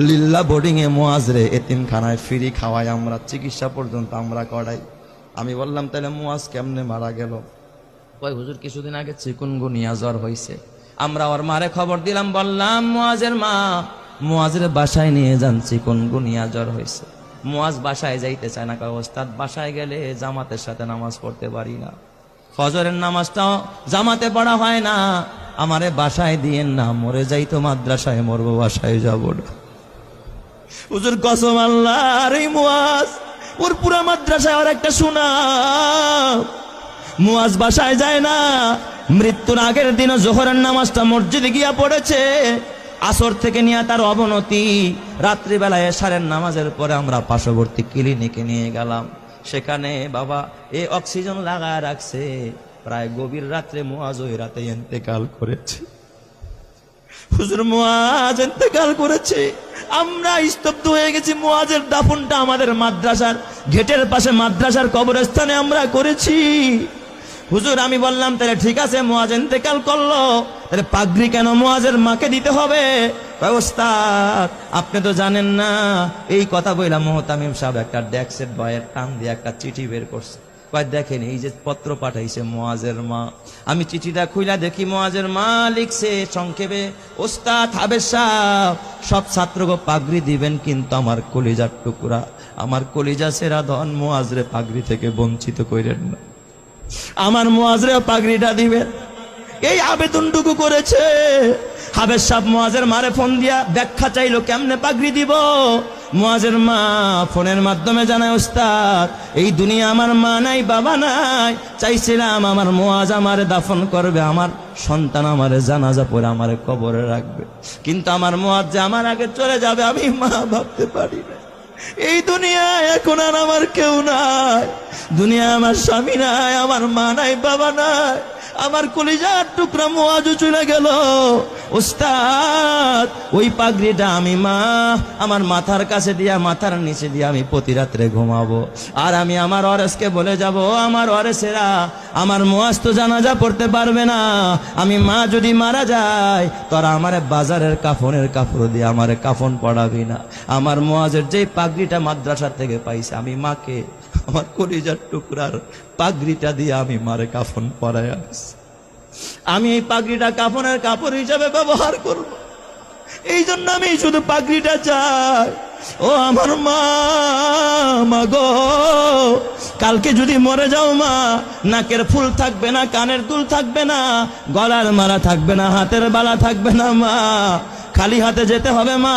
লিল্লা boarding এ মুয়াজরে এতিমখানায় free খাওয়াই, আমরা চিকিৎসা পর্যন্ত আমরা করাই। আমি বললাম তাহলে মুয়াজ কেমনে মারা গেল? কয় হুজুর কিছুদিন আগে চিকুনগুনিয়া জ্বর হয়েছে। আমরা ওর মারে খবর দিলাম, বললাম মুয়াজের মা মুয়াজের বাসায় নিয়ে যান, চিকুনগুনিয়া জ্বর হয়েছে। মুয়াজ বাসায় যাইতে চায় না, কয় ওস্তাদ বাসায় গেলে জামাতের সাথে নামাজ পড়তে পারি না, ফজরের নামাজটাও জামাতে পড়া হয় না, আমারে বাসায় দিয়েন না, মরে যাই তো মাদ্রাসায় মরবো, বাসায় যাব না। হুজুর কসম আল্লাহ, আর এই মুয়াজ ওর পুরা মাদ্রাসায় আর একটা সুনাম। মুয়াজ বাসায় যায় না, মৃত্যুর আগের দিন জোহরের নামাজটা মসজিদে গিয়া পড়েছে, আসর থেকে নিয়ে তার অবনতি, রাত্রিবেলায় এশারের নামাজের পরে আমরা পার্শ্ববর্তী ক্লিনিকে নিয়ে গেলাম। সেখানে বাবা অক্সিজেন লাগায় রাখছে, প্রায় গভীর রাত্রে মুয়াজ ওই রাতে ইন্তেকাল করেছে। হুজুর মুয়াজ ইন্তেকাল করেছে, আমরা স্তব্ধ হয়ে গেছি। মুয়াজের দাফনটা আমাদের মাদ্রাসার গেটের পাশে মাদ্রাসার কবরস্থানে আমরা করেছি। হুজুর আমি বললাম তাহলে ঠিক আছে, মুয়াজ ইন্তেকাল করলো, তাহলে পাগড়ি কেন মুয়াজের মাকে দিতে হবে? ওস্তাদ আপনি তো জানেন না। এই কথা বললাম, মোহতামিম সাহেব একটা ডেস্কের বয়ের টান দিয়ে একটা চিঠি বের করছে। কয় দেখেন এই যে পত্র পাঠাইছে মুয়াজের মা। আমি চিঠিটা খুইলা দেখি মুয়াজের মা লিখছে সংক্ষেপে, ওস্তাদ হাবেজ সাহেব সব ছাত্রকে পাগড়ি দিবেন, কিন্তু আমার কলিজার টুকরা, আমার কলিজা সেরা ধন মুয়াজরে পাগড়ি থেকে বঞ্চিত কইরেন না, আমার মুয়াজরে পাগড়িটা দিবেন। এই আবেদনটুকু করেছে। হাবেজ সাহেব মুয়াজের মারে ফোন দিয়া ব্যাখ্যা চাইলো কেমনে পাগড়ি দিব। মুয়াজের মা ফোনের মাধ্যমে জানায়, ওস্তাদ এই দুনিয়া আমার মা নাই বাবা নাই, চাইছিলাম আমার মুয়াজ আমারে দাফন করবে, আমার সন্তান আমারে জানাজা পড়ে আমারে কবরে রাখবে, কিন্তু আমার মুয়াজ যে আমার আগে চলে যাবে আমি মা ভাবতে পারি না। এই দুনিয়ায় এখন আর আমার কেউ নাই, দুনিয়া আমার স্বামী নাই, আমার মা নাই বাবা নাই, আমার কলিজার টুকরা মুয়াজও চলে গেল। ওস্তাদ ওই পাগড়িটা আমি মা আমার মাথার কাছে দিয়া, মাথার নিচে দিয়া আমি প্রতি রাত্রে ঘুমাবো, আর আমি আমার ওয়ারেসকে বলে যাব, আমার ওয়ারেসেরা আমার মুয়াজ তো জানাজা পড়তে পারবে না, আমি মা যদি মারা যায় তোরা আমারে বাজারের কাফনের কাপড় দিয়ে আমারে কাফন পড়াবি না। আমার মুয়াজের যেই পাগড়িটা মাদ্রাসা থেকে পাইছে, আমি মাকে আমার কলিজার টুকরার পাগড়িটা দিয়ে আমি মারে কাফন পরাই আনছি। আমি এই পাগড়িটা কাফনের কাপড় হিসাবে ব্যবহার করব, এই জন্য আমি শুধু পাগড়িটা চাই। ও আমার মা গো, কালকে যদি মরে যাও মা, নাকের ফুল থাকবে না, কানের দুল থাকবে না, গলার মালা থাকবে না, হাতের বালা থাকবে না মা, খালি হাতে যেতে হবে মা।